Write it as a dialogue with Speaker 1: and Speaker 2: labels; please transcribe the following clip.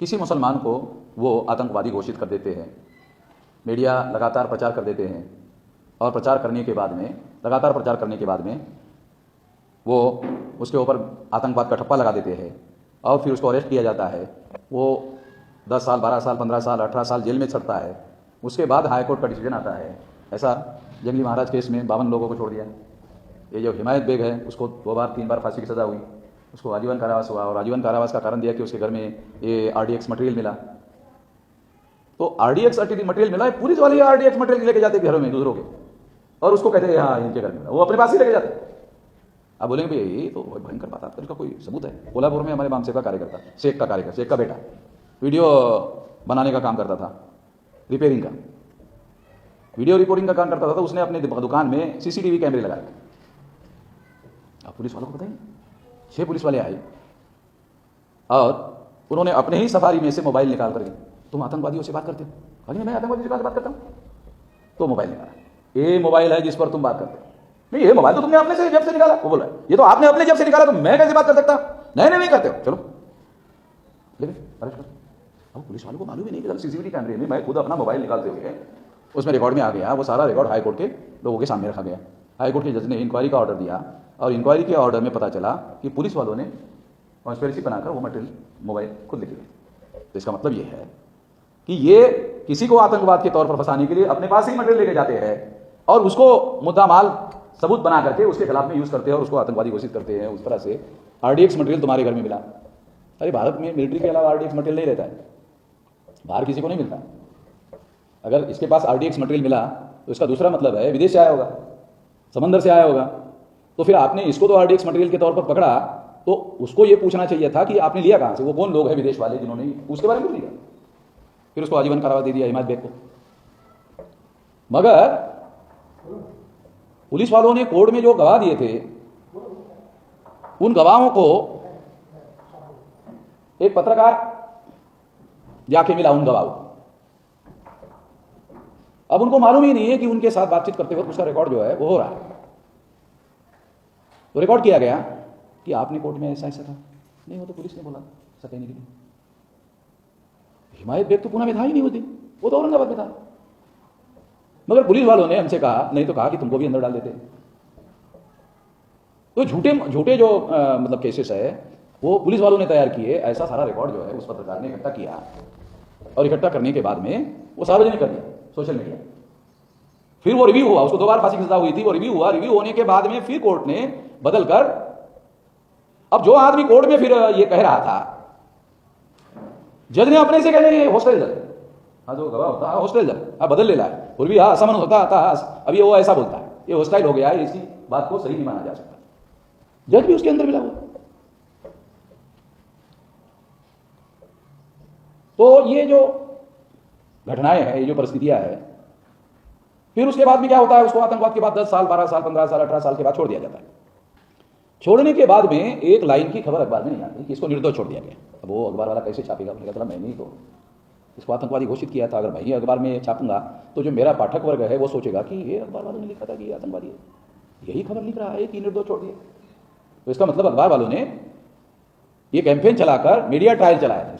Speaker 1: किसी मुसलमान को वो आतंकवादी घोषित कर देते हैं, मीडिया लगातार प्रचार कर देते हैं और प्रचार करने के बाद में लगातार प्रचार करने के बाद में वो उसके ऊपर आतंकवाद का ठप्पा लगा देते हैं और फिर उसको अरेस्ट किया जाता है। वो 10 साल 12 साल 15 साल 18 साल जेल में चढ़ता है। उसके बाद हाई कोर्ट का डिसीजन आता है। ऐसा जंगली महाराज केस में 52 लोगों को छोड़ दिया। ये जो हिमायत बेग है उसको 2 बार 3 बार फांसी की सज़ा हुई, उसको आजीवन कारावास हुआ और आजीवन कारावास का कारण दिया कि उसके घर में ये RDX मटेरियल मिला। तो RDX मटेरियल मिला, पुलिस वाले RDX मटेरियल लेके जाते घरों में दूसरों के और उसको कहते हैं हाँ इनके घर में, वो अपने पास ही लेके जाते। आप बोलेंगे भाई ये तो भयंकर बात है, इसका कोई सबूत है? कोल्हापुर में हमारे मामसे का कार्यकर्ता, शेख का बेटा वीडियो बनाने का काम करता था, रिपेयरिंग का वीडियो रिकॉर्डिंग का काम करता था। तो उसने अपने दुकान में CCTV कैमरे लगाए। आप पुलिस वालों को बताइए, 6 पुलिस वाले आए और उन्होंने अपने ही सफारी में से मोबाइल निकाल करके, तुम आतंकवादियों से बात करते हो? कहा मैं आतंकवादियों से बात करता हूँ। तो मोबाइल निकाला, ये मोबाइल है जिस पर तुम बात करते हो। नहीं, ये मोबाइल तो तुमने अपने से जेब से निकाला। वो बोला ये तो आपने अपने जेब से निकाला, तो मैं कैसे बात कर सकता? नहीं करते हो, चलो लेकिन अरेस्ट करो। अब पुलिस वालों को मालूम ही नहीं कि CCTV कैमरे में मैं खुद अपना मोबाइल निकालते हुए उसमें रिकॉर्ड में आ गया। वो सारा रिकॉर्ड हाई कोर्ट के लोगों के सामने रखा गया। हाई कोर्ट के जज ने इंक्वायरी का ऑर्डर दिया और इंक्वायरी के ऑर्डर में पता चला कि पुलिस वालों ने कॉन्स्पिरेसी बनाकर वो मटेरियल मोबाइल खुद लिख लिया। तो इसका मतलब ये है कि ये किसी को आतंकवाद के तौर पर फंसाने के लिए अपने पास ही मटेरियल लेके जाते हैं और उसको मुद्दा माल सबूत बना करके उसके खिलाफ में यूज करते हैं और उसको आतंकवादी घोषित करते हैं। उस तरह से RDX मटेरियल तुम्हारे घर में मिला। अरे भारत में मिलिट्री के अलावा RDX मटेरियल नहीं रहता है, बाहर किसी को नहीं मिलता। अगर इसके पास RDX मटेरियल मिला तो इसका दूसरा मतलब है विदेश से आया होगा, समंदर से आया होगा। तो फिर आपने इसको तो RDX मटेरियल के तौर पर पकड़ा, तो उसको ये पूछना चाहिए था कि आपने लिया कहां से, वो कौन लोग हैं विदेश वाले जिन्होंने उसके बारे में लिया। फिर उसको आजीवन कारावास दे दिया हिमायत बेग को। मगर पुलिस वालों ने कोर्ट में जो गवाह दिए थे, उन गवाहों को एक पत्रकार जाके मिला उन गवाहों। अब उनको मालूम ही नहीं है कि उनके साथ बातचीत करते वक्त उसका रिकॉर्ड जो है वो हो रहा है। तो रिकॉर्ड किया गया कि आपने कोर्ट में ऐसा था। नहीं, वो तो पुलिस ने बोला ऐसा कहने के लिए। हिमायत बेग तो पुणे में था ही नहीं, वो तो औरंगाबाद में था। मगर पुलिस वालों ने हमसे कहा, नहीं तो कहा कि तुमको भी अंदर डाल देते। तो झूठे जो मतलब केसेस है वो पुलिस वालों ने तैयार किए। ऐसा सारा रिकॉर्ड जो है उस पत्रकार ने इकट्ठा किया और इकट्ठा करने के बाद में वो सार्वजनिक कर दिया सोशल मीडिया। फिर वो रिव्यू हुआ, उसको 2 बार फांसी की सजा हुई थी। वो रिव्यू हुआ, रिव्यू होने के बाद में फिर कोर्ट ने बदल कर, अब जो आदमी कोर्ट में फिर ये कह रहा था, जज ने अपने से कह दिया हॉस्टल जज, हाँ जो गवाह होता है हॉस्टल जज, हाँ बदल ले रहा है। और भी हाँ समन होता था, अभी वो ऐसा बोलता है, ये हॉस्टाइल हो गया है, इसी बात को सही नहीं माना जा सकता। जज भी उसके अंदर मिला हुआ। तो ये जो घटनाएं हैं, ये जो परिस्थितियां हैं, फिर उसके बाद में क्या होता है, उसको आतंकवाद के बाद 10 साल 12 साल 15 साल 18 साल के बाद छोड़ दिया जाता है। छोड़ने के बाद में एक लाइन की खबर अखबार में नहीं आती कि इसको निर्दोष छोड़ दिया गया। अब वो अखबार वाला कैसे छापेगा? मैंने कहा मैंने ही तो इसको आतंकवादी घोषित किया था। अगर मैं ही अखबार में छापूंगा तो जो मेरा पाठक वर्ग है वो सोचेगा कि ये अखबार वालों ने लिखा था कि ये आतंकवादी है, यही खबर लिख रहा है कि निर्दोष छोड़ दिया। तो इसका मतलब अखबार वालों ने ये कैंपेन चलाकर मीडिया ट्रायल चलाया था।